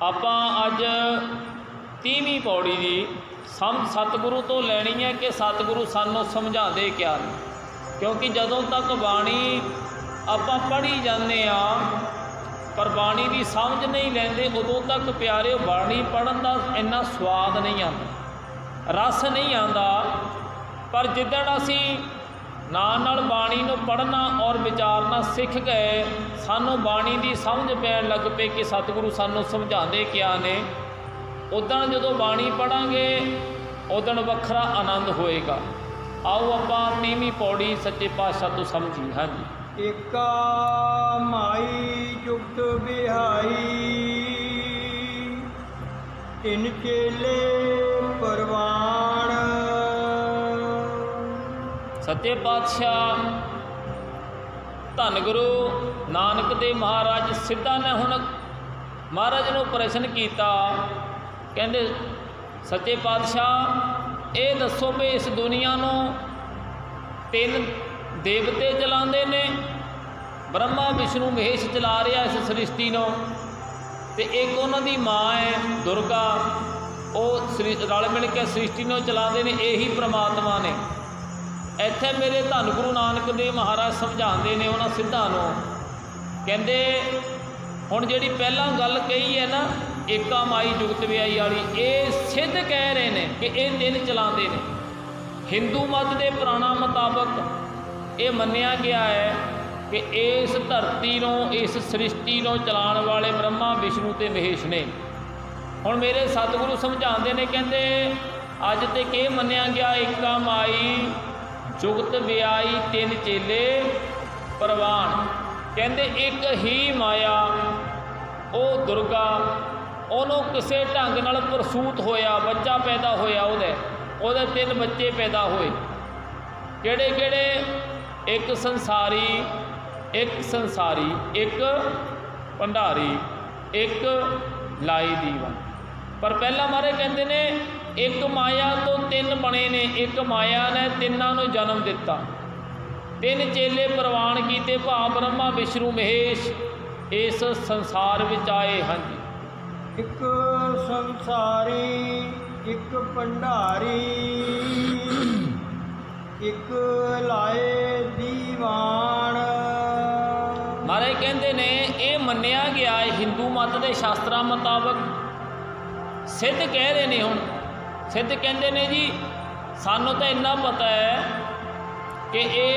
ਆਪਾਂ ਅੱਜ 30ਵੀਂ पौड़ी की समझ सतगुरु तो लैनी है कि सतगुरु सानू समझाते क्या ने, क्योंकि जदों तक बाणी आपां पढ़ी जाने पर बाणी की समझ नहीं लेंदे उदों तक प्यारे बाणी पढ़न का इन्ना स्वाद नहीं आता, रस नहीं आता। पर जिदण असी नाल बाणी नूं पढ़ना और विचारना सीख गए, सानू बाणी की समझ पैन लग पे कि सतगुरु सानू समझाते क्या ने, उदण जदों बाणी पढ़ांगे उदण वखरा आनंद होएगा। आओ आपां 30वीं पौड़ी सच्चे पातशाह तो समझी। हाँ जी। एका माई जुगत बिहाई, तिन चेले परवान। सच्चे पातशाह धन गुरु नानक देव महाराज सिद्धा ने हुण महाराज नूं प्रश्न किया, कहंदे सच्चे पातशाह ये दसो भी इस दुनिया नूं तीन देवते चलाते ने, ब्रह्मा विष्णु महेश चला रहा इस सृष्टि नूं, ते एक उन्हां दी माँ है दुर्गा, वो रल मिल के सृष्टि नूं चलाते ने, यही परमात्मा ने। इत्थे मेरे धन गुरु नानक देव महाराज समझाते हैं उन्होंने सिद्धां नूं, कहंदे हुण जिहड़ी पहलां गल कही है ना एका माई जुगत विआई वाली, ये सिद्ध कह रहे हैं कि ये दिन चलाते हैं। हिंदू मत के पुराणों मुताबक ये मन्निया गया है कि इस धरती नूं इस सृष्टि नूं चलाण वाले ब्रह्मा विष्णु ते महेश ने। हुण मेरे सतगुरु समझाते हैं, कहंदे अज ते कि मन्निया गया एका माई जुगत विआई तीन चेले परवान। कहंदे एक ही माया वो दुर्गा, उन्होंने किसी ढंग नाल प्रसूत होया, बच्चा पैदा होया, उहदे तीन बच्चे पैदा होए। किहड़े किहड़े? एक संसारी, एक भंडारी, एक लाई दीवा। पर पहला मारे कहते ने एक माया तो तीन बने ने, एक माया ने तिन्हां नूं जन्म दिता, तीन चेले प्रवान कीते, भाव ब्रह्मा विष्णु महेश इस संसार विच आए। हाँ जी। एक संसारी, एक भंडारी, एक लाए दीवान। महाराज कहते ने ये मन्निया गया है हिंदू मत के शास्त्रां मुताबक, सिद्ध कह रहे ने। हुण सिद्ध कहते ने जी सानू तो इन्ना पता है कि ये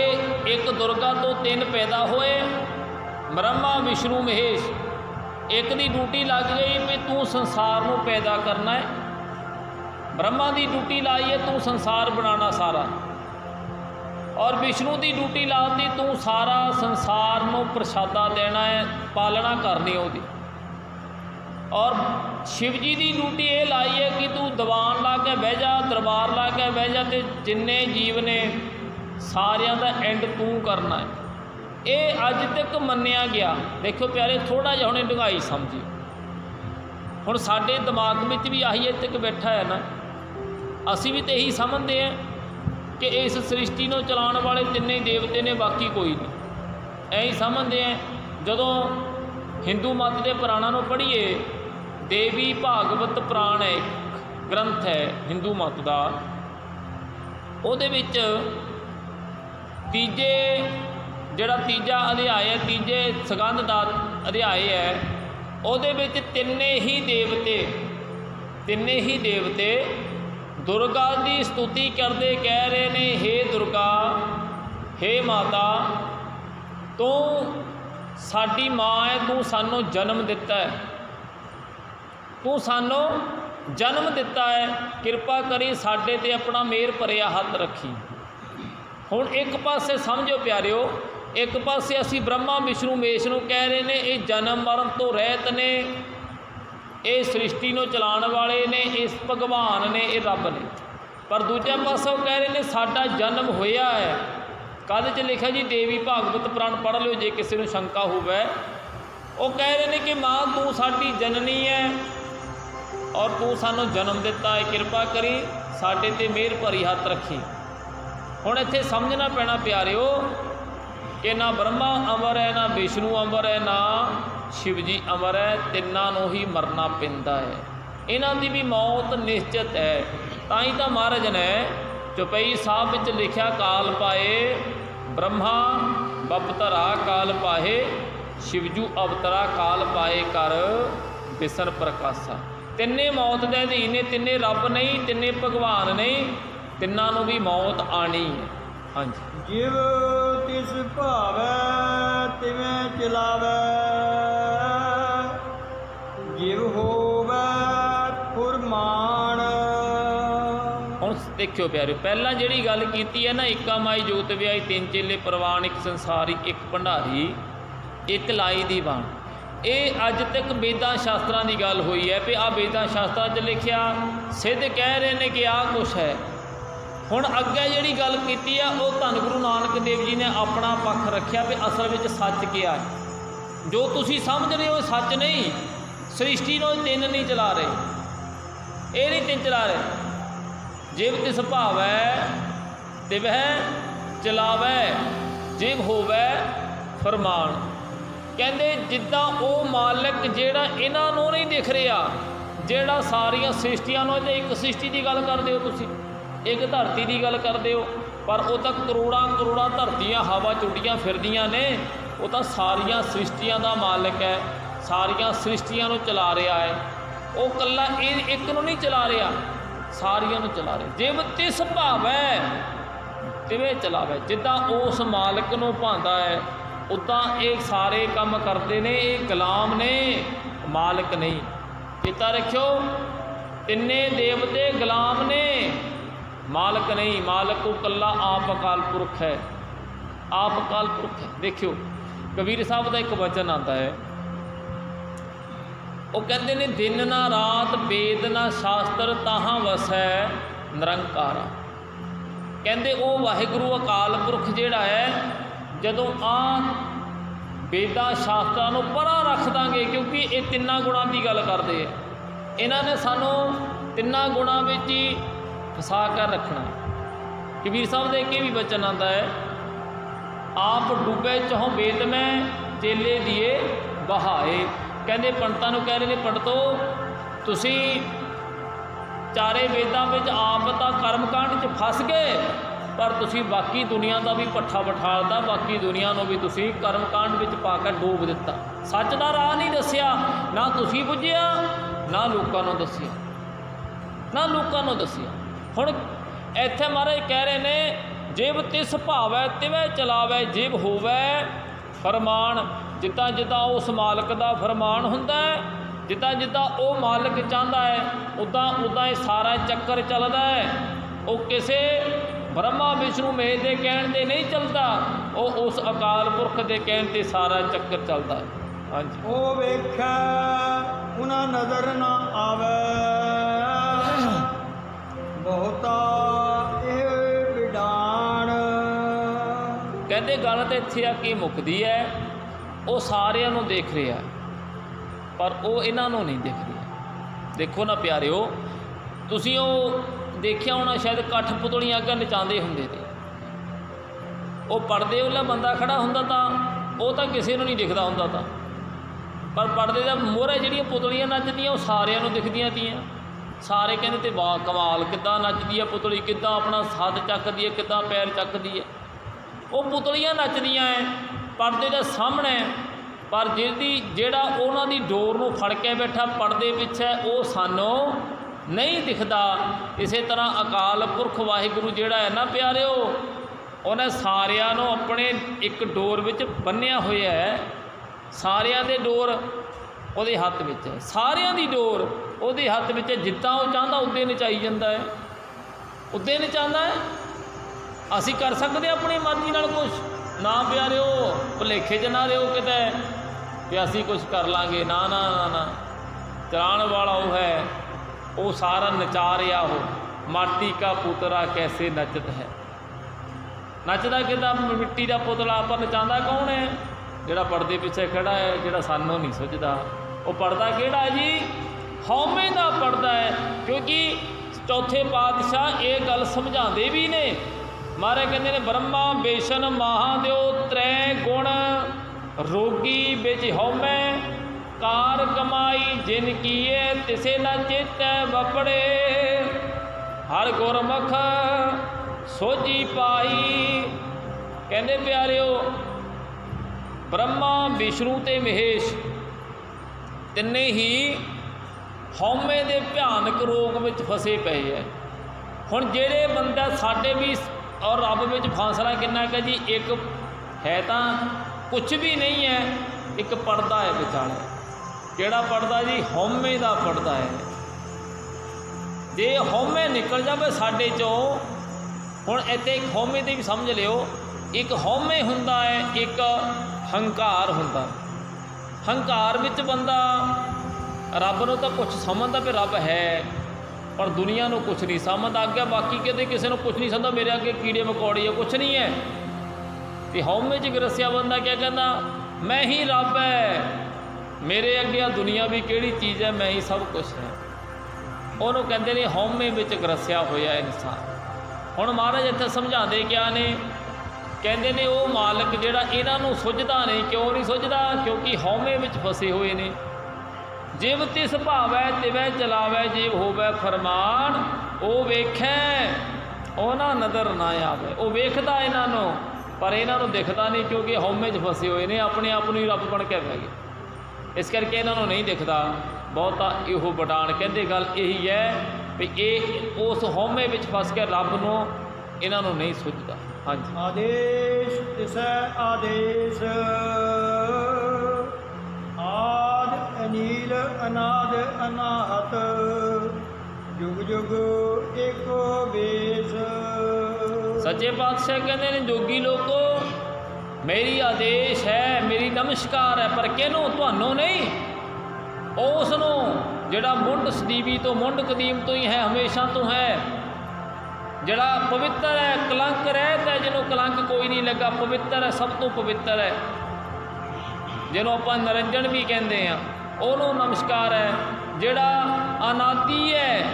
एक दुर्गा तो तीन पैदा होए, ब्रह्मा विष्णु महेश, एक दी ड्यूटी लग गई भी तू संसार नूं पैदा करना है, ब्रह्मा की ड्यूटी लाई है तू संसार बनाना सारा, और विष्णु की ड्यूटी लाती तू सारा संसार नूं प्रसादा देना है, पालना करनी होगी, और शिव जी की ड्यूटी ये लाई है कि तू दीवान ला के बह जा, दरबार ला के बह जा, तो जिन्ने जीव ने सारियां दा एंड तू करना है। ये अज तक मन्निया गया। देखो प्यारे थोड़ा जिहा हुणे ढंगाई समझी, हुण साडे दिमाग में भी आही इत्थे तक बैठा है ना, असी भी तो यही समझते हैं कि इस सृष्टि नूं चलाउण वाले तिन्ने देवते ने, बाकी कोई नहीं। यही समझते हैं। जदों हिंदू मत के पुराणों नूं पढ़ीए, देवी भागवत पुराण है, ग्रंथ है हिंदू मत का, उहदे विच तीजे जिहड़ा तीजा अध्याय है, तीजे सगंध का अध्याय है, उहदे विच तिन्ने ही देवते दुर्गा की स्तुति करते कह रहे ने, हे दुर्गा, हे माता, तू साडी माँ है, तू सानू जन्म दिता है, तू सानू जन्म दिता है, कृपा करी साडे ते अपना मेहर भरिया हथ रखी। हुण एक पासे समझो प्यारिओ, एक पासे असी ब्रह्मा विष्णु महेश नूं कह रहे ने ये जन्म मरण तो रहत ने, ये सृष्टि नूं चलाउण वाले ने, इस भगवान ने, ये रब ने। पर दूजे पासों कह रहे ने साडा जन्म होया है। कद च लिखा जी देवी भागवत पुराण पढ़ लो जे किसी नूं शंका होवे। वो कह रहे ने कि माँ तू साडी जननी है और तू सानू जन्म दिता है, कृपा करी साडे ते मेहर भरी हथ रखी। हुण इत्थे समझना पैना प्यारिओ कि ना ब्रह्मा अमर है, ना विष्णु अमर है, ना शिव जी अमर है, तिन्नां नूं ही मरना पैंदा है, इन्हां दी भी मौत निश्चित है। तां ही तां महाराज ने चौपाई साहब विच लिखिया, काल पाए ब्रह्मा बपतरा काल पाहे, शिवजू अवतरा काल पाए कर बिसन प्रकाशा। तिन्ने मौत दे अधीन ने, तिन्ने रब नहीं, तिन्ने भगवान नहीं, तिन्नां नूं भी मौत आनी है। हाँ जी, जिव तिस भावै तिवें चलावै, जिव होवै फुरमान। ਹੁਣ देखियो प्यारे, पहला जिहड़ी गल कीती है ना, इक्का माई जोत विआई तीन चेले प्रवान, एक संसारी एक भंडारी एक लाई दी बाण। ये अज तक वेदां शास्त्रां की गल हुई है भी आ वेदां शास्त्रां 'च लिखिया, सिद्ध कह रहे हैं कि आ कुछ है। हुण अगे जिहड़ी गल कीती है वो धन गुरु नानक देव जी ने अपना पक्ष रखिया भी असल में सच क्या है। जो तुसीं समझ रहे हो सच नहीं, सृष्टि नूं दिन नहीं चला रहे, ये नहीं दिन चला रहे। जिव तिस भावै तिवह चलावै, जिव होवै फरमान। कहते जिद्दां वो मालिक जिहड़ा इन्हां नूं नहीं दिख रहा, जिहड़ा सारियां सृष्टियां नूं, एक सृष्टि की गल करदे हो तुसीं, एक धरती की गल करदे हो, पर वो तो करोड़ां करोड़ां धरतियां हवा चुड़ियां फिरदियां ने, वो तो सारियां सृष्टियां का मालिक है, सारियां सृष्टियां नूं चला रहा है। वो कल्ला एक नूं नहीं चला रहा, सारियां नूं चला रहा। जिव तिस भावै तिवें चलावै, जिद्दां उस मालिक नूं भांदा है उदां ये सारे काम करते ने, ये गुलाम ने, मालिक नहीं। चेता रखियो, तिन्ने देवते गुलाम ने, मालिक नहीं। मालिक को कल्ला आप अकाल पुरख है, आप अकाल पुरख है। देखियो कबीर साहब का एक वचन आता है, वो कहते ने, दिन ना रात वेद ना शास्त्र ताहां वसै निरंकारा। कहते वो वाहिगुरू अकाल पुरख जिहड़ा है, जदों आ वेदां शास्त्रां नूं परां रख दांगे, क्योंकि ये तिन्नां गुणां की गल करदे है, इन्हां ने सानूं तिन्नां गुणां विच ही फसा कर रखना। कबीर साहब का एक भी वचन आता है, आप डूबे चहों वेद में चेले दिए बहाए। कहते पंडितां नूं कह रहे ने, पंडितो तुसीं चारे वेदां विच आप तां कर्मकांड च फस गए, पर तुसीं बाकी दुनिया का भी पट्ठा बिठालता, बाकी दुनिया नूं भी तुसीं कर्मकांड विच पा के डूब दिता। सच दा राह नहीं दस्सिया, ना तुसीं बुझिया, ना लोकां नूं दस्सिया, ना लोकां नूं दस्सिया। हुण इत्थे महाराज कह रहे ने, जिव तिस भावै तिवें चलावै, जिव होवै फरमान। जिद्दां जिद्दां उस मालिक का फरमान हुंदा है, जिद्दां जिद्दां वो मालिक चाहता है, उदां उदां ये सारा चक्कर चलदा है। वो किसी ब्रह्मा विष्णु महेश के कहण ते नहीं चलता, वो उस अकाल पुरख के कहण ते सारा चक्कर चलता है। हाँ जी, ओ वेखै उन्हां नज़र ना आवे, बहुता इह विडाण। कहते गल तो इत्थे आके मुकदी है, वो सारिਆਂ ਨੂੰ देख रहा है, पर वो इन्हां ਨੂੰ नहीं देख रहा। देखो ना प्यारिओ, तुसीं वो देखिया होना शायद कठ पुतलियां अगर नचाते होंगे थे, वो पढ़ते वाला बंदा खड़ा होंदा था, वो तो किसी को नहीं दिखता होंदा था, पर पढ़ते का मोहरे जिहड़ियां पुतलियां नचदियां वो सारिਆਂ ਨੂੰ दिखदियां थीआं। सारे कहते थे वाह कमाल, किद्दां नचदी है पुतली, किद्दां अपना हथ चकदी है, किद्दां पैर चकदी है। वो पुतलियां नचदियां है पर्दे के सामने, पर जिहड़ा उन्हां दी डोर नूं फड़ के बैठा पर्दे पिछे, वो सानू नहीं दिखता। इस तरह अकाल पुरख वाहिगुरू जिहड़ा है ना प्यारिओ, उन्हें सारिਆਂ नूं अपने एक डोर विच बन्निया होया है। सारिਆਂ दे डोर उहदे हत्थ विच है, सारिਆਂ दी डोर उहदे हत्थ विच है। जिद्दां वो चाहता उद्दे नचाई जांदा है, उद्दे नचांदा है। असीं कर सकते अपनी मर्जी नाल कुछ ना प्यारिओ, भुलेखे च ना रहो किते कि असीं कुछ कर लांगे, ना ना ना ना। चलाण वाला वो है, वो सारा नचा रहा हो। माटी का पुतला कैसे नचत है, नचदा किदा मिट्टी का पुतला, पर नचांदा कौन है? जिहड़ा पर्दे पिछे खड़ा है, जिहड़ा सानू नहीं सुझदा। वो पर्दा किहड़ा है जी? हौमे का पर्दा है। क्योंकि चौथे पातशाह ये गल समझाते भी ने, महाराज कहते हैं ब्रह्मा बेशन महादेव त्रै गुण रोगी बिच हौमै ਕਾਰ ਕਮਾਈ ਜਿਨ ਕੀਏ ਤਿਸੇ ਨਾ ਚੇਤੈ ਵਪੜੇ। ਹਰ ਗੁਰਮੁਖ ਸੋਝੀ ਪਾਈ। ਕਹਿੰਦੇ ਪਿਆਰਿਓ, ਬ੍ਰਹਮਾ, ਵਿਸ਼ਨੂੰ ਤੇ ਮਹੇਸ਼ ਤਿੰਨੇ ਹੀ ਹਉਮੈ ਦੇ ਭਿਆਨਕ ਰੋਗ ਵਿੱਚ ਫਸੇ ਪਏ ਹੈ। ਹੁਣ ਜਿਹੜੇ ਬੰਦਾ ਸਾਡੇ ਵੀ ਔਰ ਰੱਬ ਵਿੱਚ ਫਾਸਲਾ ਕਿੰਨਾ ਕਿ ਜੀ, ਇੱਕ ਹੈ ਤਾਂ ਕੁਛ ਵੀ ਨਹੀਂ ਹੈ, ਇੱਕ ਪਰਦਾ ਹੈ ਵਿਚਾਲੇ। ਕਿਹੜਾ ਪਰਦਾ ਜੀ? ਹਉਮੈ ਦਾ ਪਰਦਾ ਹੈ। ਜੇ ਹਉਮੈ ਨਿਕਲ ਜਾਵੇ ਸਾਡੇ ਚੋਂ, ਹੁਣ ਇੱਥੇ ਇੱਕ ਹਉਮੈ ਦੀ ਵੀ ਸਮਝ ਲਿਓ, ਇੱਕ ਹਉਮੈ ਹੁੰਦਾ ਹੈ, ਇੱਕ ਹੰਕਾਰ ਹੁੰਦਾ। ਹੰਕਾਰ ਵਿੱਚ ਬੰਦਾ ਰੱਬ ਨੂੰ ਤਾਂ ਕੁਛ ਸਮਝਦਾ ਵੀ ਰੱਬ ਹੈ, ਪਰ ਦੁਨੀਆ ਨੂੰ ਕੁਛ ਨਹੀਂ ਸਮਝਦਾ। ਅੱਗੇ ਬਾਕੀ ਕਿਤੇ ਕਿਸੇ ਨੂੰ ਕੁਛ ਨਹੀਂ ਸਮਝਦਾ, ਮੇਰੇ ਅੱਗੇ ਕੀੜੇ ਮਕੌੜੇ ਆ, ਕੁਛ ਨਹੀਂ ਹੈ। ਤੇ ਹਉਮੈ 'ਚ ਗਰਸਿਆ ਬੰਦਾ ਕਿਆ ਕਹਿੰਦਾ? ਮੈਂ ਹੀ ਰੱਬ ਹੈ, ਮੇਰੇ ਅੱਗੇ ਆ ਦੁਨੀਆ ਵੀ ਕਿਹੜੀ ਚੀਜ਼ ਹੈ, ਮੈਂ ਹੀ ਸਭ ਕੁਛ ਹੈ। ਉਹਨੂੰ ਕਹਿੰਦੇ ਨੇ ਹਉਮੈ ਵਿੱਚ ਗਰਸਿਆ ਹੋਇਆ ਇਨਸਾਨ। ਹੁਣ ਮਹਾਰਾਜ ਇੱਥੇ ਸਮਝਾਉਂਦੇ ਕਿਆ ਨੇ? ਕਹਿੰਦੇ ਨੇ ਉਹ ਮਾਲਕ ਜਿਹੜਾ ਇਹਨਾਂ ਨੂੰ ਸੁਝਦਾ ਨਹੀਂ। ਕਿਉਂ ਨਹੀਂ ਸੁਝਦਾ? ਕਿਉਂਕਿ ਹਉਮੈ ਵਿੱਚ ਫਸੇ ਹੋਏ ਨੇ। ਜਿਵ ਤਿਸ ਭਾਵੈ ਤਿਵੈ ਚਲਾਵੈ, ਜਿਵ ਹੋਵੈ ਫਰਮਾਨ ਉਹ ਵੇਖੈ ਉਹਨਾਂ ਨਜ਼ਰ ਨਾ ਆਵੇ। ਉਹ ਵੇਖਦਾ ਇਹਨਾਂ ਨੂੰ, ਪਰ ਇਹਨਾਂ ਨੂੰ ਦਿਖਦਾ ਨਹੀਂ, ਕਿਉਂਕਿ ਹਉਮੈ 'ਚ ਫਸੇ ਹੋਏ ਨੇ, ਆਪਣੇ ਆਪ ਨੂੰ ਹੀ ਰੱਬ ਬਣ ਕੇ ਬਹਿ ਗਏ। ਇਸ ਕਰਕੇ ਇਹਨਾਂ ਨੂੰ ਨਹੀਂ ਦਿਖਦਾ ਬਹੁਤਾ ਇਹੋ ਵਡਾਣ। ਕਹਿੰਦੇ ਗੱਲ ਇਹੀ ਹੈ ਵੀ ਇਹ ਉਸ ਹਉਮੈ ਵਿੱਚ ਫਸ ਕੇ ਰੱਬ ਨੂੰ ਇਹਨਾਂ ਨੂੰ ਨਹੀਂ ਸੁਝਦਾ। ਹਾਂਜੀ। ਆਦੇਸ਼ ਤਿਸੈ ਆਦੇਸ਼, ਆਦ ਅਨੀਲ ਅਨਾਦ ਅਨਾਹਤ, ਜੁਗ ਜੁਗ ਏਕੋ ਵੇਸ। ਸੱਚੇ ਪਾਤਸ਼ਾਹ ਕਹਿੰਦੇ ਨੇ ਜੋਗੀ ਲੋਕੋ, ਮੇਰੀ ਆਦੇਸ਼ ਹੈ, ਮੇਰੀ ਨਮਸਕਾਰ ਹੈ, ਪਰ ਕਿਹਨੂੰ? ਤੁਹਾਨੂੰ ਨਹੀਂ, ਉਸ ਨੂੰ ਜਿਹੜਾ ਮੁੱਢ ਸਦੀਵੀ ਤੋਂ, ਮੁੱਢ ਕਦੀਮ ਤੋਂ ਹੀ ਹੈ, ਹਮੇਸ਼ਾ ਤੋਂ ਹੈ, ਜਿਹੜਾ ਪਵਿੱਤਰ ਹੈ, ਕਲੰਕ ਰਹਿਤ ਹੈ, ਜਿਹਨੂੰ ਕਲੰਕ ਕੋਈ ਨਹੀਂ ਲੱਗਾ, ਪਵਿੱਤਰ ਹੈ, ਸਭ ਤੋਂ ਪਵਿੱਤਰ ਹੈ, ਜਿਹਨੂੰ ਆਪਾਂ ਨਿਰੰਜਨ ਵੀ ਕਹਿੰਦੇ ਆ, ਉਹਨੂੰ ਨਮਸਕਾਰ ਹੈ। ਜਿਹੜਾ ਅਨਾਦੀ ਹੈ,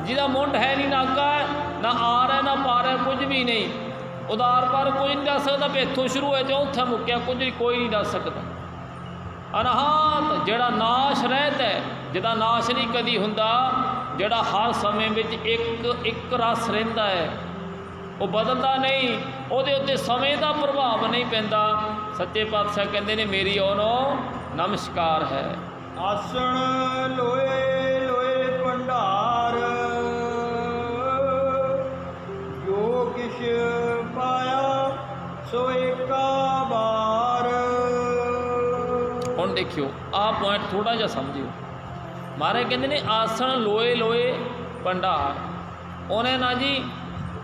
ਜਿਹਦਾ ਮੁੱਢ ਹੈ ਨਹੀਂ, ਨਾਗਾ ਨਾ ਆਰ ਹੈ ਨਾ ਪਾਰ ਹੈ, ਕੁਝ ਵੀ ਨਹੀਂ, ਉਦਾਰ ਪਰ ਕੋਈ ਨਹੀਂ ਦੱਸ ਸਕਦਾ ਵੀ ਇੱਥੋਂ ਸ਼ੁਰੂ ਹੋਇਆ ਜਾਂ ਉੱਥੇ ਮੁੱਕਿਆ, ਕੁਝ ਕੋਈ ਨਹੀਂ ਦੱਸ ਸਕਦਾ। ਅਨਹਤ ਜਿਹੜਾ ਨਾਸ਼ ਰਹਿਤ ਹੈ, ਜਿਹਦਾ ਨਾਸ਼ ਨਹੀਂ ਕਦੀ ਹੁੰਦਾ, ਜਿਹੜਾ ਹਰ ਸਮੇਂ ਵਿੱਚ ਇੱਕ ਰਸ ਰਹਿੰਦਾ ਹੈ, ਉਹ ਬਦਲਦਾ ਨਹੀਂ, ਉਹਦੇ ਉੱਤੇ ਸਮੇਂ ਦਾ ਪ੍ਰਭਾਵ ਨਹੀਂ ਪੈਂਦਾ। ਸੱਚੇ ਪਾਤਸ਼ਾਹ ਕਹਿੰਦੇ ਨੇ ਮੇਰੀ ਉਹਨੂੰ ਨਮਸਕਾਰ ਹੈ। ਆਸਣ ਲੋਏ ਲੋਏ ਭੰਡਾਰ, ਜੋ ਕਿਛ ਪਾਇਆ ਸੋ ਏਕਾ ਬਾਰ। ਹੁਣ ਦੇਖਿਓ ਆਹ ਪੁਆਇੰਟ ਥੋੜ੍ਹਾ ਜਿਹਾ ਸਮਝਿਓ। ਮਹਾਰਾਜ ਕਹਿੰਦੇ ਨੇ ਆਸਣ ਲੋਏ ਲੋਏ ਭੰਡਾਰ। ਉਹਨੇ ਨਾ ਜੀ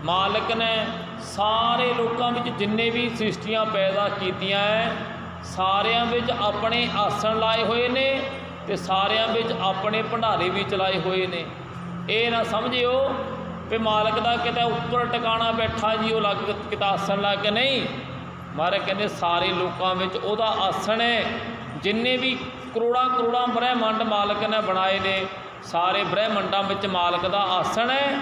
ਮਾਲਕ ਨੇ ਸਾਰੇ ਲੋਕਾਂ ਵਿੱਚ ਜਿੰਨੇ ਵੀ ਸ੍ਰਿਸ਼ਟੀਆਂ ਪੈਦਾ ਕੀਤੀਆਂ ਹੈ, ਸਾਰਿਆਂ ਵਿੱਚ ਆਪਣੇ ਆਸਣ ਲਾਏ ਹੋਏ ਨੇ ਤੇ ਸਾਰਿਆਂ ਵਿੱਚ ਆਪਣੇ ਭੰਡਾਰੇ ਵੀ ਚਲਾਏ ਹੋਏ ਨੇ। ਇਹ ਨਾ ਸਮਝਿਓ ਵੀ ਮਾਲਕ ਦਾ ਕਿਤੇ ਉੱਪਰ ਟਿਕਾਣਾ ਬੈਠਾ ਜੀ ਉਹ ਲੱਗ ਕਿਤੇ ਆਸਣ ਲਾ ਕੇ, ਨਹੀਂ। ਮਹਾਰਾਜ ਕਹਿੰਦੇ ਸਾਰੇ ਲੋਕਾਂ ਵਿੱਚ ਉਹਦਾ ਆਸਣ ਹੈ। ਜਿੰਨੇ ਵੀ ਕਰੋੜਾਂ ਕਰੋੜਾਂ ਬ੍ਰਹਿਮੰਡ ਮਾਲਕ ਨੇ ਬਣਾਏ ਨੇ, ਸਾਰੇ ਬ੍ਰਹਿਮੰਡਾਂ ਵਿੱਚ ਮਾਲਕ ਦਾ ਆਸਣ ਹੈ।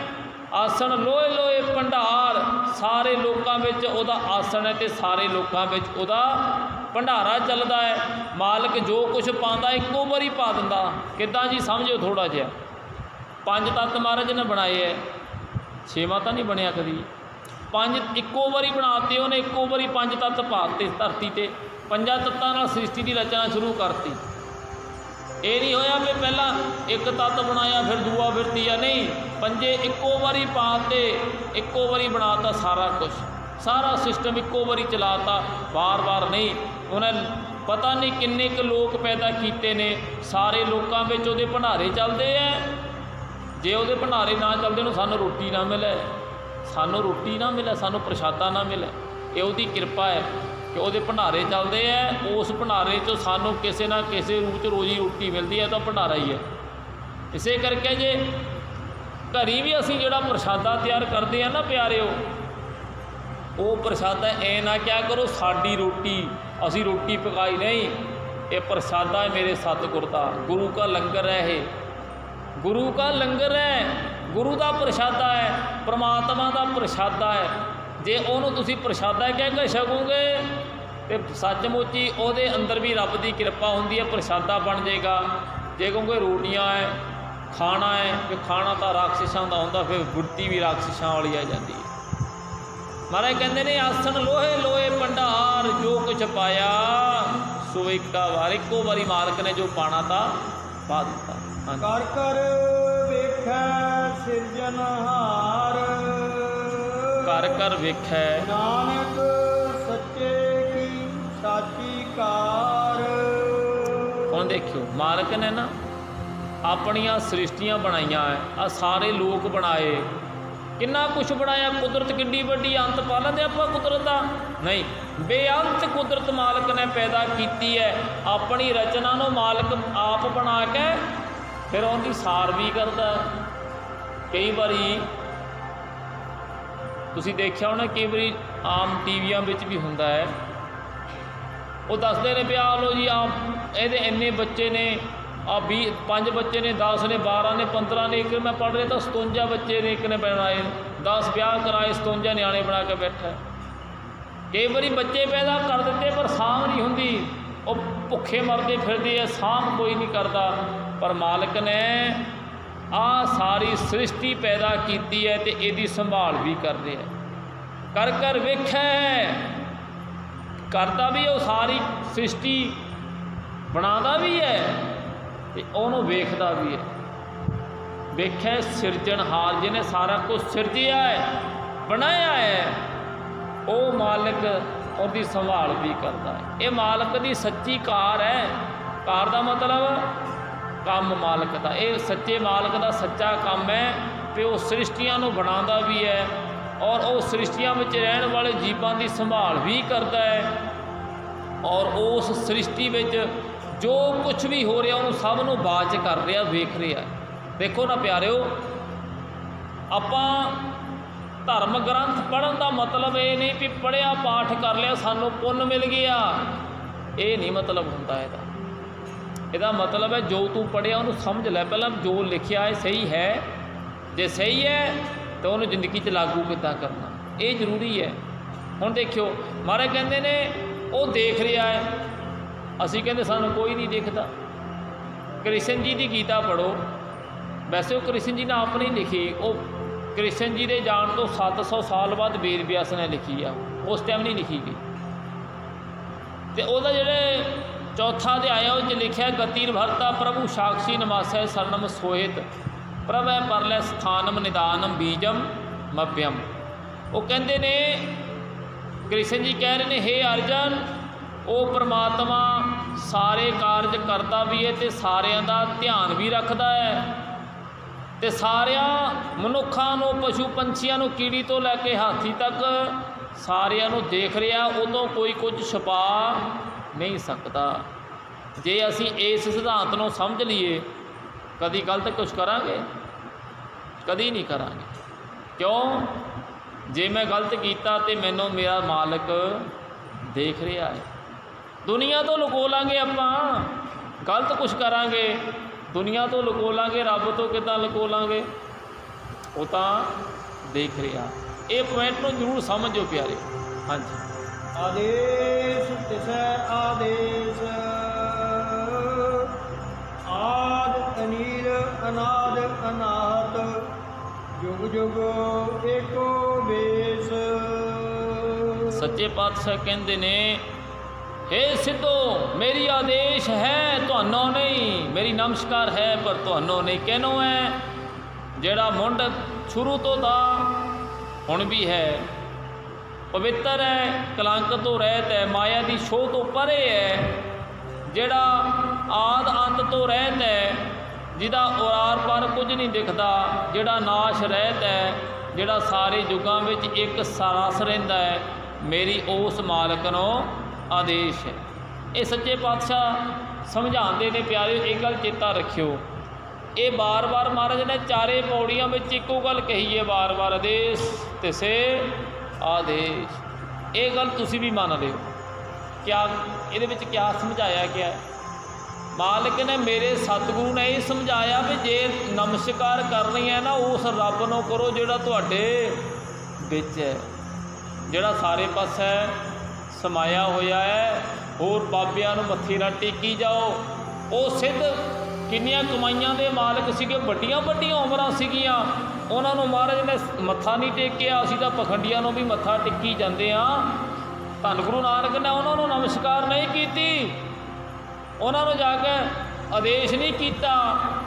ਆਸਣ ਲੋਏ ਲੋਏ ਭੰਡਾਰ, ਸਾਰੇ ਲੋਕਾਂ ਵਿੱਚ ਉਹਦਾ ਆਸਣ ਹੈ ਤੇ ਸਾਰੇ ਲੋਕਾਂ ਵਿੱਚ ਉਹਦਾ ਭੰਡਾਰਾ ਚੱਲਦਾ ਹੈ। ਮਾਲਕ ਜੋ ਕੁਛ ਪਾਉਂਦਾ ਇੱਕੋ ਵਾਰੀ ਪਾ ਦਿੰਦਾ। ਕਿੱਦਾਂ ਜੀ? ਸਮਝਿਓ ਥੋੜ੍ਹਾ ਜਿਹਾ। ਪੰਜ ਤੱਤ ਮਹਾਰਾਜ ਨੇ ਬਣਾਏ ਹੈ, ਛੇਵਾਂ ਤਾਂ ਨਹੀਂ ਬਣਿਆ ਕਦੀ। ਪੰਜ ਇੱਕੋ ਵਾਰੀ ਬਣਾਤੇ ਉਹਨੇ, ਇੱਕੋ ਵਾਰੀ ਪੰਜ ਤੱਤ ਪਾਤੇ ਧਰਤੀ 'ਤੇ। ਪੰਜਾਂ ਤੱਤਾਂ ਨਾਲ ਸ੍ਰਿਸ਼ਟੀ ਦੀ ਰਚਨਾ ਸ਼ੁਰੂ ਕਰਤੀ। ਇਹ ਨਹੀਂ ਹੋਇਆ ਵੀ ਪਹਿਲਾਂ ਇੱਕ ਤੱਤ ਬਣਾਇਆ ਫਿਰ ਦੂਆ ਫਿਰ ਤੀਆ, ਨਹੀਂ। ਪੰਜੇ ਇੱਕੋ ਵਾਰੀ ਪਾਤੇ, ਇੱਕੋ ਵਾਰੀ ਬਣਾਤਾ ਸਾਰਾ ਕੁਛ, ਸਾਰਾ ਸਿਸਟਮ ਇੱਕੋ ਵਾਰੀ ਚਲਾਤਾ, ਵਾਰ-ਵਾਰ ਨਹੀਂ। ਉਹਨੇ ਪਤਾ ਨਹੀਂ ਕਿੰਨੇ ਕੁ ਲੋਕ ਪੈਦਾ ਕੀਤੇ ਨੇ, ਸਾਰੇ ਲੋਕਾਂ ਵਿੱਚ ਉਹਦੇ ਭੰਡਾਰੇ ਚੱਲਦੇ ਹੈ। ਜੇ ਉਹਦੇ ਭੰਡਾਰੇ ਨਾ ਚੱਲਦੇ ਉਹਨੂੰ ਸਾਨੂੰ ਰੋਟੀ ਨਾ ਮਿਲੇ, ਸਾਨੂੰ ਰੋਟੀ ਨਾ ਮਿਲੇ, ਸਾਨੂੰ ਪ੍ਰਸ਼ਾਦਾ ਨਾ ਮਿਲੇ। ਇਹ ਉਹਦੀ ਕਿਰਪਾ ਹੈ ਕਿ ਉਹਦੇ ਭੰਡਾਰੇ ਚੱਲਦੇ ਹੈ। ਉਸ ਭੰਡਾਰੇ 'ਚੋਂ ਸਾਨੂੰ ਕਿਸੇ ਨਾ ਕਿਸੇ ਰੂਪ 'ਚ ਰੋਜੀ ਰੋਟੀ ਮਿਲਦੀ ਹੈ, ਤਾਂ ਭੰਡਾਰਾ ਹੀ ਹੈ। ਇਸੇ ਕਰਕੇ ਜੇ ਘਰੀ ਵੀ ਅਸੀਂ ਜਿਹੜਾ ਪ੍ਰਸ਼ਾਦਾ ਤਿਆਰ ਕਰਦੇ ਹਾਂ ਨਾ ਪਿਆਰਿਓ, ਉਹ ਪ੍ਰਸ਼ਾਦਾ ਇਹ ਨਾ ਕਿਹਾ ਕਰੋ ਸਾਡੀ ਰੋਟੀ, ਅਸੀਂ ਰੋਟੀ ਪਕਾਈ, ਨਹੀਂ। ਇਹ ਪ੍ਰਸ਼ਾਦਾ ਹੈ ਮੇਰੇ ਸਤਿਗੁਰ ਦਾ, ਗੁਰੂ ਕਾ ਲੰਗਰ ਹੈ। ਇਹ ਗੁਰੂ ਕਾ ਲੰਗਰ ਹੈ, ਗੁਰੂ ਦਾ ਪ੍ਰਸ਼ਾਦਾ ਹੈ, ਪ੍ਰਮਾਤਮਾ ਦਾ ਪ੍ਰਸ਼ਾਦਾ ਹੈ। ਜੇ ਉਹਨੂੰ ਤੁਸੀਂ ਪ੍ਰਸ਼ਾਦਾ ਕਹਿ ਕੇ ਛਕੋਗੇ ਤੇ ਸੱਚਮੁੱਚ ਹੀ ਉਹਦੇ ਅੰਦਰ ਵੀ ਰੱਬ ਦੀ ਕਿਰਪਾ ਹੁੰਦੀ ਹੈ, ਪ੍ਰਸ਼ਾਦਾ ਬਣ ਜਾਏਗਾ। ਜੇ ਕਿਉਂਕਿ ਰੋਟੀਆਂ ਹੈ, ਖਾਣਾ ਹੈ, ਕਿ ਖਾਣਾ ਤਾਂ ਰਾਖਸ਼ਾਂ ਦਾ ਹੁੰਦਾ, ਫਿਰ ਗੁਰਤੀ ਵੀ ਰਾਖਸ਼ਾਂ ਵਾਲੀ ਆ ਜਾਂਦੀ ਹੈ। ਮਹਾਰਾਜ ਕਹਿੰਦੇ ਨੇ ਆਸਣ ਲੋਹੇ ਲੋਹੇ ਭੰਡਾਰ, ਜੋ ਕੁਛ ਪਾਇਆ ਸੋ ਇੱਕਾ ਵਾਰ, ਇੱਕੋ ਵਾਰੀ ਮਾਲਕ ਨੇ ਜੋ ਪਾਣਾ ਤਾਂ ਪਾ ਦਿੱਤਾ। ਕਰ ਕਰ ਵੇਖੈ ਸਿਰਜਨਹਾਰ, ਕਰ ਕਰ ਵੇਖੈ ਨਾਨਕ ਸੱਚੇ ਕੀ ਸਾਚੀ ਕਾਰ। ਹੁਣ ਦੇਖਿਓ, ਮਾਲਕ ਨੇ ਨਾ ਆਪਣੀਆਂ ਸ੍ਰਿਸ਼ਟੀਆਂ ਬਣਾਈਆਂ ਹੈ, ਆ ਸਾਰੇ ਲੋਕ ਬਣਾਏ, ਕਿੰਨਾ ਕੁਛ ਬਣਾਇਆ। ਕੁਦਰਤ ਕਿੱਡੀ ਵੱਡੀ, ਅੰਤ ਪਾ ਲੈਂਦੇ ਆਪਾਂ ਕੁਦਰਤ ਦਾ? ਨਹੀਂ, ਬੇਅੰਤ ਕੁਦਰਤ ਮਾਲਕ ਨੇ ਪੈਦਾ ਕੀਤੀ ਹੈ। ਆਪਣੀ ਰਚਨਾ ਨੂੰ ਮਾਲਕ ਆਪ ਬਣਾ ਕੇ ਫਿਰ ਉਹਦੀ ਸਾਰ ਵੀ ਕਰਦਾ। ਕਈ ਵਾਰੀ ਤੁਸੀਂ ਦੇਖਿਆ ਹੋਣਾ, ਕਈ ਵਾਰੀ ਆਮ ਟੀਵੀਆਂ ਵਿੱਚ ਵੀ ਹੁੰਦਾ ਹੈ, ਉਹ ਦੱਸਦੇ ਨੇ ਵੀ ਆ ਲਓ ਜੀ, ਆ ਇਹਦੇ ਇੰਨੇ ਬੱਚੇ ਨੇ, ਆ 5 ਬੱਚੇ ਨੇ, 10 ਨੇ, 12 ਨੇ, 15 ਨੇ, ਇੱਕ ਮੈਂ ਪੜ੍ਹ ਰਿਹਾ ਤਾਂ 57 ਬੱਚੇ ਨੇ ਇੱਕ ਨੇ ਬਣਾਏ, 10 ਵਿਆਹ ਕਰਾਏ, 57 ਨਿਆਣੇ ਬਣਾ ਕੇ ਬੈਠਾ। ਕਈ ਵਾਰੀ ਬੱਚੇ ਪੈਦਾ ਕਰ ਦਿੱਤੇ ਪਰ ਸਾਂਭ ਨਹੀਂ ਹੁੰਦੀ, ਉਹ ਭੁੱਖੇ ਮਰਦੇ ਫਿਰਦੇ ਆ, ਸਾਂਭ ਕੋਈ ਨਹੀਂ ਕਰਦਾ। ਪਰ ਮਾਲਕ ਨੇ ਆ ਸਾਰੀ ਸ੍ਰਿਸ਼ਟੀ ਪੈਦਾ ਕੀਤੀ ਹੈ ਤੇ ਇਹਦੀ ਸੰਭਾਲ ਵੀ ਕਰ ਰਿਹਾ। ਕਰ ਕਰ ਵੇਖੈ, ਕਰਦਾ ਵੀ ਉਹ ਸਾਰੀ ਸ੍ਰਿਸ਼ਟੀ, ਬਣਾਉਂਦਾ ਵੀ ਹੈ ਤੇ ਉਹਨੂੰ ਵੇਖਦਾ ਵੀ ਹੈ। ਵੇਖੈ ਸਿਰਜਣਹਾਰ, ਜਿਹਨੇ ਸਾਰਾ ਕੁਝ ਸਿਰਜਿਆ ਹੈ, ਬਣਾਇਆ ਹੈ, ਉਹ ਮਾਲਕ ਉਹਦੀ ਸੰਭਾਲ ਵੀ ਕਰਦਾ ਹੈ। ਇਹ ਮਾਲਕ ਦੀ ਸੱਚੀ ਕਾਰ ਹੈ। ਕਾਰ ਦਾ ਮਤਲਬ ਕੰਮ ਮਾਲਕ ਦਾ। ਇਹ ਸੱਚੇ ਮਾਲਕ ਦਾ ਸੱਚਾ ਕੰਮ ਹੈ ਕਿ ਉਹ ਸ੍ਰਿਸ਼ਟੀਆਂ ਨੂੰ ਬਣਾਉਂਦਾ ਵੀ ਹੈ ਔਰ ਉਹ ਸ੍ਰਿਸ਼ਟੀਆਂ ਵਿੱਚ ਰਹਿਣ ਵਾਲੇ ਜੀਵਾਂ ਦੀ ਸੰਭਾਲ ਵੀ ਕਰਦਾ ਹੈ ਔਰ ਉਸ ਸ੍ਰਿਸ਼ਟੀ ਵਿੱਚ ਜੋ ਕੁਝ ਵੀ ਹੋ ਰਿਹਾ ਉਹਨੂੰ ਸਭ ਨੂੰ ਬਾਚ ਕਰ ਰਿਹਾ, ਵੇਖ ਰਿਹਾ। ਦੇਖੋ ਨਾ ਪਿਆਰਿਓ, ਆਪਾਂ ਧਰਮ ਗ੍ਰੰਥ ਪੜ੍ਹਨ ਦਾ ਮਤਲਬ ਇਹ ਨਹੀਂ ਵੀ ਪੜ੍ਹਿਆ ਪਾਠ ਕਰ ਲਿਆ ਸਾਨੂੰ ਪੁੰਨ ਮਿਲ ਗਿਆ, ਇਹ ਨਹੀਂ ਮਤਲਬ ਹੁੰਦਾ ਇਹਦਾ। ਇਹਦਾ ਮਤਲਬ ਹੈ ਜੋ ਤੂੰ ਪੜ੍ਹਿਆ ਉਹਨੂੰ ਸਮਝ ਲੈ, ਪਹਿਲਾਂ ਜੋ ਲਿਖਿਆ ਹੈ ਸਹੀ ਹੈ, ਜੇ ਸਹੀ ਹੈ ਤਾਂ ਉਹਨੂੰ ਜ਼ਿੰਦਗੀ 'ਚ ਲਾਗੂ ਕਿੱਦਾਂ ਕਰਨਾ, ਇਹ ਜ਼ਰੂਰੀ ਹੈ। ਹੁਣ ਦੇਖਿਓ, ਮਹਾਰਾਜ ਕਹਿੰਦੇ ਨੇ ਉਹ ਦੇਖ ਰਿਹਾ ਹੈ, ਅਸੀਂ ਕਹਿੰਦੇ ਸਾਨੂੰ ਕੋਈ ਨਹੀਂ ਦੇਖਦਾ। ਕ੍ਰਿਸ਼ਨ ਜੀ ਦੀ ਗੀਤਾ ਪੜ੍ਹੋ, ਵੈਸੇ ਉਹ ਕ੍ਰਿਸ਼ਨ ਜੀ ਨੇ ਆਪ ਨਹੀਂ ਲਿਖੀ, ਉਹ ਕ੍ਰਿਸ਼ਨ ਜੀ ਦੇ ਜਾਣ ਤੋਂ 700 ਸਾਲ ਬਾਅਦ ਵੇਦ ਵਿਆਸ ਨੇ ਲਿਖੀ ਆ, ਉਸ ਟਾਈਮ ਨਹੀਂ ਲਿਖੀ ਗਈ। ਅਤੇ ਉਹਦਾ ਜਿਹੜੇ ਚੌਥਾ ਅਧਿਆਇ ਉਹ 'ਚ ਲਿਖਿਆ, ਗਤੀਰ ਭਰਤਾ ਪ੍ਰਭੂ ਸਾਕਸ਼ੀ ਨਮਾਸੈ ਸਰਨਮ ਸੋਹਿਤ ਪ੍ਰਭੈ ਪਰਲੈ ਸਥਾਨਮ ਨਿਦਾਨਮ ਬੀਜਮ ਮਭਿਅਮ। ਉਹ ਕਹਿੰਦੇ ਨੇ, ਕ੍ਰਿਸ਼ਨ ਜੀ ਕਹਿ ਰਹੇ ਨੇ, ਹੇ ਅਰਜਨ, ਉਹ ਪਰਮਾਤਮਾ ਸਾਰੇ ਕਾਰਜ ਕਰਦਾ ਵੀ ਹੈ ਅਤੇ ਸਾਰਿਆਂ ਦਾ ਧਿਆਨ ਵੀ ਰੱਖਦਾ ਹੈ ਅਤੇ ਸਾਰਿਆਂ ਮਨੁੱਖਾਂ ਨੂੰ, ਪਸ਼ੂ ਪੰਛੀਆਂ ਨੂੰ, ਕੀੜੀ ਤੋਂ ਲੈ ਕੇ ਹਾਥੀ ਤੱਕ ਸਾਰਿਆਂ ਨੂੰ ਦੇਖ ਰਿਹਾ, ਉਦੋਂ ਕੋਈ ਕੁਝ ਛੁਪਾ ਨਹੀਂ ਸਕਦਾ। ਜੇ ਅਸੀਂ ਇਸ ਸਿਧਾਂਤ ਨੂੰ ਸਮਝ ਲਈਏ, ਕਦੀ ਗਲਤ ਕੁਛ ਕਰਾਂਗੇ? ਕਦੀ ਨਹੀਂ ਕਰਾਂਗੇ। ਕਿਉਂ? ਜੇ ਮੈਂ ਗਲਤ ਕੀਤਾ ਤੇ ਮੈਨੂੰ ਮੇਰਾ ਮਾਲਕ ਦੇਖ ਰਿਹਾ ਹੈ। ਦੁਨੀਆ ਤੋਂ ਲੁਕੋ ਲਾਂਗੇ ਆਪਾਂ, ਗਲਤ ਕੁਛ ਕਰਾਂਗੇ ਦੁਨੀਆ ਤੋਂ ਲੁਕੋ ਲਾਂਗੇ, ਰੱਬ ਤੋਂ ਕਿੱਦਾਂ ਲੁਕੋ ਲਾਂਗੇ? ਉਹ ਤਾਂ ਦੇਖ ਰਿਹਾ। ਇਹ ਪੁਆਇੰਟ ਨੂੰ ਜ਼ਰੂਰ ਸਮਝੋ ਪਿਆਰੇ। ਹਾਂਜੀ, ਆਦੇਸ਼ ਤਿਸੈ ਆਦੇਸ਼, ਆਦ ਅਨੀਲ ਅਨਾਦ ਅਨਾਹਤ, ਜੁਗ ਜੁਗ ਏਕੋ ਵੇਸ। ਸੱਚੇ ਪਾਤਸ਼ਾਹ ਕਹਿੰਦੇ ਨੇ, ਹੇ ਸਿੱਧੋ, ਮੇਰੀ ਆਦੇਸ਼ ਹੈ, ਤੁਹਾਨੂੰ ਨਹੀਂ। ਮੇਰੀ ਨਮਸਕਾਰ ਹੈ ਪਰ ਤੁਹਾਨੂੰ ਨਹੀਂ। ਕਿਹਨੂੰ ਹੈ? ਜਿਹੜਾ ਮੁੰਡ ਸ਼ੁਰੂ ਤੋਂ ਦਾ ਹੁਣ ਵੀ ਹੈ, ਪਵਿੱਤਰ ਹੈ, ਕਲੰਕ ਤੋਂ ਰਹਿਤ ਹੈ, ਮਾਇਆ ਦੀ ਛੋਹ ਤੋਂ ਪਰੇ ਹੈ, ਜਿਹੜਾ ਆਦ ਅੰਤ ਤੋਂ ਰਹਿਤ ਹੈ, ਜਿਹਦਾ ਉਰਾਰ ਪਰ ਕੁਝ ਨਹੀਂ ਦਿਖਦਾ, ਜਿਹੜਾ ਨਾਸ਼ ਰਹਿਤ ਹੈ, ਜਿਹੜਾ ਸਾਰੇ ਯੁੱਗਾਂ ਵਿੱਚ ਇੱਕ ਸਾਰਸ ਰਹਿੰਦਾ ਹੈ, ਮੇਰੀ ਉਸ ਮਾਲਕ ਨੂੰ ਆਦੇਸ਼ ਹੈ। ਇਹ ਸੱਚੇ ਪਾਤਸ਼ਾਹ ਸਮਝਾਉਂਦੇ ਨੇ ਪਿਆਰਿਓ, ਇਹ ਗੱਲ ਚੇਤਾ ਰੱਖਿਓ। ਇਹ ਵਾਰ-ਵਾਰ ਮਹਾਰਾਜ ਨੇ ਚਾਰੇ ਪੌੜੀਆਂ ਵਿੱਚ ਇੱਕੋ ਗੱਲ ਕਹੀ ਹੈ, ਵਾਰ-ਵਾਰ ਆਦੇਸ਼ ਤਿਸੇ ਆਦੇਸ਼। ਇਹ ਗੱਲ ਤੁਸੀਂ ਵੀ ਮੰਨ ਲਿਓ। ਕਿਆ ਇਹਦੇ ਵਿੱਚ ਕਿਆ ਸਮਝਾਇਆ ਗਿਆ? ਮਾਲਕ ਨੇ, ਮੇਰੇ ਸਤਿਗੁਰੂ ਨੇ ਇਹ ਸਮਝਾਇਆ ਵੀ ਜੇ ਨਮਸਕਾਰ ਕਰਨੀ ਹੈ ਨਾ, ਉਸ ਰੱਬ ਨੂੰ ਕਰੋ ਜਿਹੜਾ ਤੁਹਾਡੇ ਵਿੱਚ ਹੈ, ਜਿਹੜਾ ਸਾਰੇ ਪਾਸੇ ਹੈ, समाया होया है। होर बाबिਆਂ ਨੂੰ मत्थे ना टेकी जाओ। वो सिद्ध किन्नियां कमाइयां दे मालक सीगे, वड्डियां वड्डियां उमरां सीगियां, उन्हां नूं महाराज ने मत्था नहीं टेकिया। असीं तां पखंडियां नूं भी मत्था टेकी जांदे हां। धन गुरु नानक ने उन्हां नूं नमस्कार नहीं कीती, उन्हां नूं जाके आदेश नहीं किया।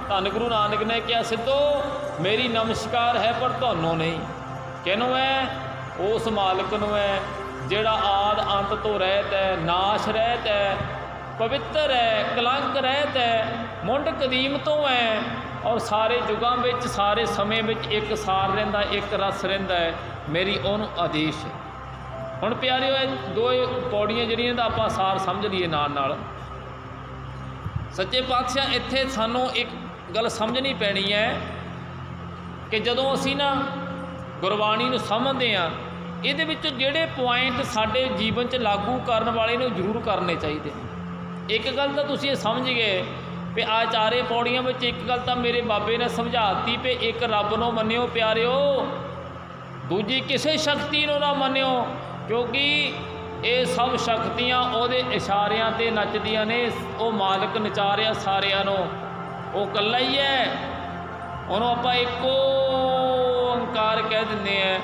धन गुरु नानक ने कहा, सिद्धो मेरी नमस्कार है पर तुहानूं नहीं। किहनूं है? उस मालक नूं है जिहड़ा आद अंत तो रहत है, नाश रहत है, पवित्र है, कलंक रहत है, मुंड कदीम तो है और सारे युगां विच सारे समय विच एक सार रहिंदा, एक रस रहिंदा है। मेरी उहनूं आदेश है। हुण प्यारिओ दो पौड़ियां जिहड़ियां दा आपां सार समझ लईए नाल नाल। सच्चे पातशाह इत्थे सानूं एक गल समझनी पैनी है कि जदों असीं ना गुरबाणी नूं समझदे हां, इहदे विच जिहड़े पॉइंट साडे जीवन च लागू करन वाले ने जरूर करने चाहिए। एक गल तो तुसीं ये समझ गए भी आचार्य पौड़ियां विच एक गल तो मेरे बाबे ने समझाती भी एक रब नूं मन्निओ प्यारिओ, दूजी किसी शक्ति नूं ना मन्निओ, क्योंकि ये सब शक्तियां उहदे इशारियां ते नचदियां ने। वो मालक नचा रिहा सारियां नूं, वो कल्ला ही है। उहनूं आपां इक्को ओंकार कह दिंदे आ,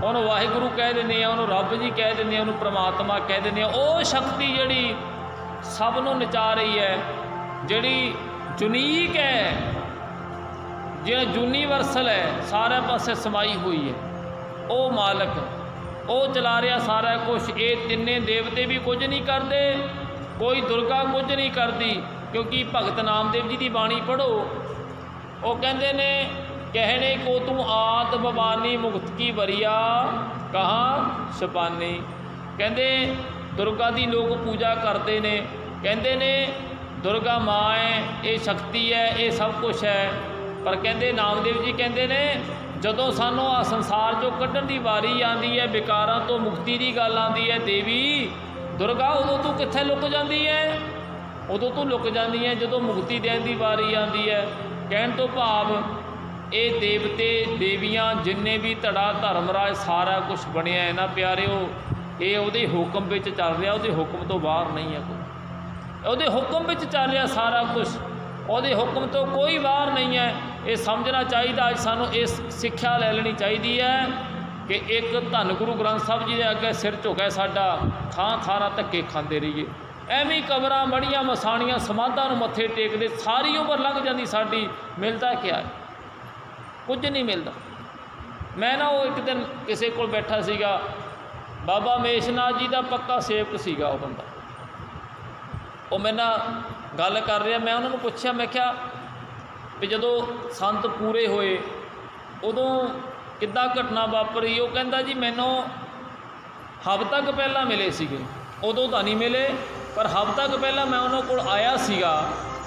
उहनूं वाहिगुरू कह दिंदे आ, उहनूं रब जी कह दिंदे आ, उहनूं परमात्मा कह दिंदे आ। वो शक्ति जिहड़ी सब नूं नचा रही है, जिहड़ी यूनीक है, जिहड़ा यूनीवर्सल है, सारे पासे समाई हुई है, वो मालक वो चला रहा सारा कुछ। ये तिन्ने देवते भी कुछ नहीं करते, कोई दुर्गा कुछ नहीं करती, क्योंकि भगत नामदेव जी की बाणी पढ़ो, वो कहते ने कहने को तू आत भवानी मुक्त की वरिया कहाँ छपानी। कहते दुर्गा की लोग पूजा करते ने, कहते ने दुर्गा माँ है, ये शक्ति है, ये सब कुछ है। पर कहते नामदेव जी कहते ने जदों सानों आ संसार चों कड्ढण दी वारी आंदी है, विकारां तो मुक्ति की गल आंदी है, देवी दुर्गा उदों तू कित्थे लुक जाती है? उदों तू लुक जाती है जदों मुक्ति देण दी वारी आंदी है। कहण तो भाव ये देवते देवियां जिन्ने भी धड़ा धर्मराज सारा कुछ बनिया है ना प्यारिओ, ये उहदे हुक्म विच चल रहा, उहदे हुक्म तो बाहर नहीं है कोई। उहदे हुक्म विच चल रहा सारा कुछ, उहदे हुक्म तो कोई बाहर नहीं है। ये समझना चाहिए। अज सानू इस सिक्ख्या लै लेनी चाहिए है कि एक धन गुरु ग्रंथ साहब जी के अगे सिर झुके साडा, थां थां धक्के खांदे रहिए, एवें कबरां मड़ियां मसाणियां समाधां नूं मत्थे टेकदे सारी उम्र लंघ जाती साडी, मिलता क्या है? कुछ नहीं मिलता। मैं ना वो एक दिन किसी को बैठा सीगा, बाबा मेशनाथ जी का पक्का सेवक सीगा वो बंदा, वो मेरे नाल गल कर रहा। मैं उन्होंने पूछा, मैं क्या भी जदों संत पूरे होए उदों किद्दां घटना वापरी? वो कहंदा जी मैनू हफ्ता तक पहला मिले सीगे, उदों तो नहीं मिले, पर हफ्ता तक पहला मैं उन्होंने कोल आया सीगा।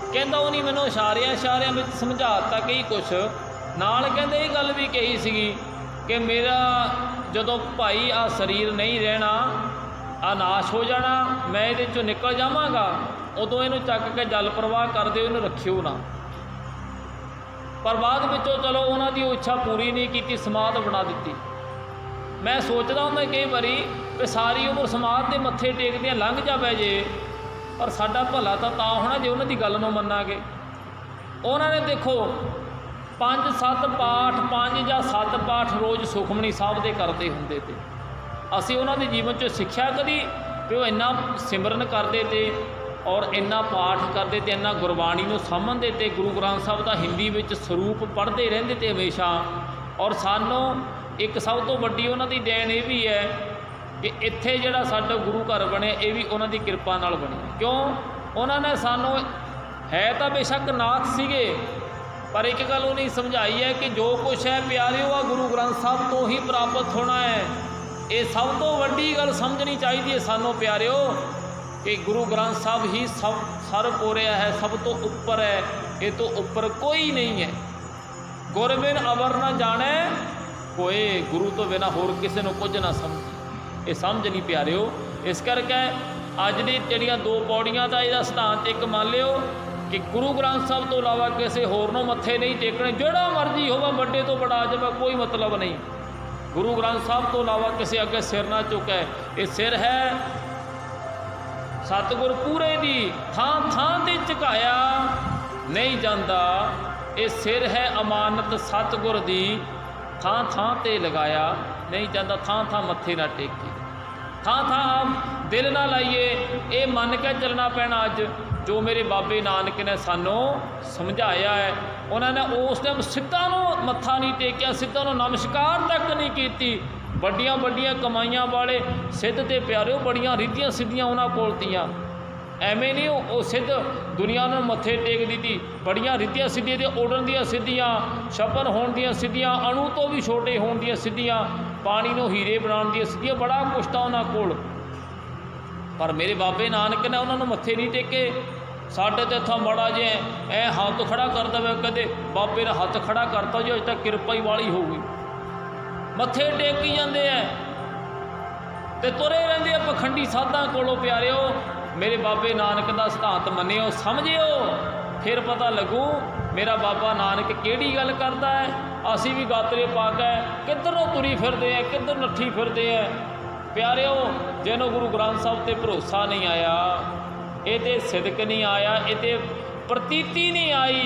कहंदा उन्हीं मैनू इशारियां में समझाता कई कुछ, नाल कहंदे ये गल भी कही सीगी कि मेरा जदों भाई आ शरीर नहीं रहना, आ नाश हो जाना, मैं ये चों निकल जावांगा, उदों इनू चक के जल प्रवाह कर दिओ, इनू रखिओ ना। पर बाद विचों चलो उन्होंने इच्छा पूरी नहीं की, समाध बना दी। मैं सोचता हूँ कई बारी भी सारी उम्र समाध के मत्थे टेकदियां लंघ जावे जे, पर साडा भला तो होना जे उन्होंने गल नूं मन्नांगे। उन्होंने देखो 5-7 पाठ, 5 या 7 पाठ रोज़ सुखमनी साहब दे करते हुंदे ते, असीं उन्हां दे जीवन चों सिੱਖਿਆ कदी भी वो इन्ना सिमरन करते थे और इन्ना पाठ करते थे, इन्ना गुरबाणी नूं समझते थे, गुरु ग्रंथ साहब का हिंदी विच स्वरूप पढ़ते रहंदे थे हमेशा। और सानों एक सब तो वड्डी उन्हां दी देन ये भी है कि इत्थे जिहड़ा साडा गुरु घर बने ये भी उन्हां दी किरपा नाल बने। क्यों? उन्होंने सानों है तो बेशक नाथ सीगे, पर एक गल उन्हें समझाई है कि जो कुछ है प्यारे वो गुरु ग्रंथ साहब तो ही प्राप्त होना है। ये सब तो वड्डी गल समझनी चाहिए है सानों प्यारिओ कि गुरु ग्रंथ साहब ही सब सर पोरिया है, सब तो ऊपर है, ये तो ऊपर कोई नहीं है। गुर बिन अवर न जाने कोई, गुरु तो बिना होर किसी को कुछ ना समझे, ये समझ नहीं प्यारिओ। इस करके अज दी जिहड़ियां 2 पौड़ियां का यह सिद्धांत एक मान लिओ कि गुरु ग्रंथ साहब तो इलावा किसी होर नूं मत्थे नहीं टेकने, जिहड़ा मर्जी होवे बड़े तो बड़ा जावे कोई मतलब नहीं। गुरु ग्रंथ साहब तो इलावा किसी अगे सिर ना चुके। ये सिर है सतगुर पूरे दी थां थां ते झुकाया नहीं जाता। ये सिर है अमानत सतगुर दी थां थां ते लगाया नहीं जाता। थां थां मत्थे ना टेकी, थां थां आप दिल ना लाइए। ये मन के चलना पैना। अज जो मेरे बाबे नानक ने सानू समझाया है, उन्होंने उस टाइम सिद्धा नूं मत्था नहीं टेकिया, सिद्धा नूं नमस्कार तक नहीं की। बड़ियां बड़ियां कमाइयां वाले सिद्ध ते प्यारे बड़ियां रिद्धियां सिद्धियां उन्होंने कोल तियां। ਐਵੇਂ नहीं वो सिद्ध दुनिया ਨੂੰ मत्थे टेक दी। बड़ियां रिद्धियां सिद्धियां दी उड़न दियां सिद्धियां, छपन होण दियां सिद्धियां, अणु तो भी छोटे होण दियां सिद्धियां, पानी नूं हीरे बनाउण दियां सिद्धियां, बड़ा कुछ था उन्हां कोल। पर मेरे बाबे नानक ने उन्होंने मत्थे नहीं टेके। साढ़े तो इत्थों बड़ा जे ऐ हत्थ खड़ा कर दे, कदे बाबे ने हत्थ खड़ा करता जो अज तक किरपा ही वाली होगी। मत्थे टेकी जाते हैं तो तुरे रहंदे पखंडी साधां कोलों। प्यारिओ मेरे बाबे नानक का सिद्धांत मन्निओ, समझिओ, फिर पता लगू मेरा बाबा नानक किहड़ी गल करता है। असी भी गातरे पा के किधरों तुरी फिरदे हैं, किधर नट्ठी फिरदे हैं। प्यारिओ जिन्हों गुरु ग्रंथ साहब ते भरोसा नहीं आया, ये तो सिदक नहीं आया, ये तो प्रतीति नहीं आई,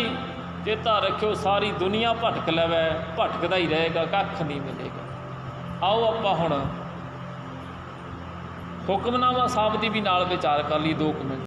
चेता रखियो सारी दुनिया भटक लवे, भटकदा ही रहेगा, कख नहीं मिलेगा। आओ आपां हुण हुक्मनामा साहब की भी नाल विचार कर ली 2 मिनट।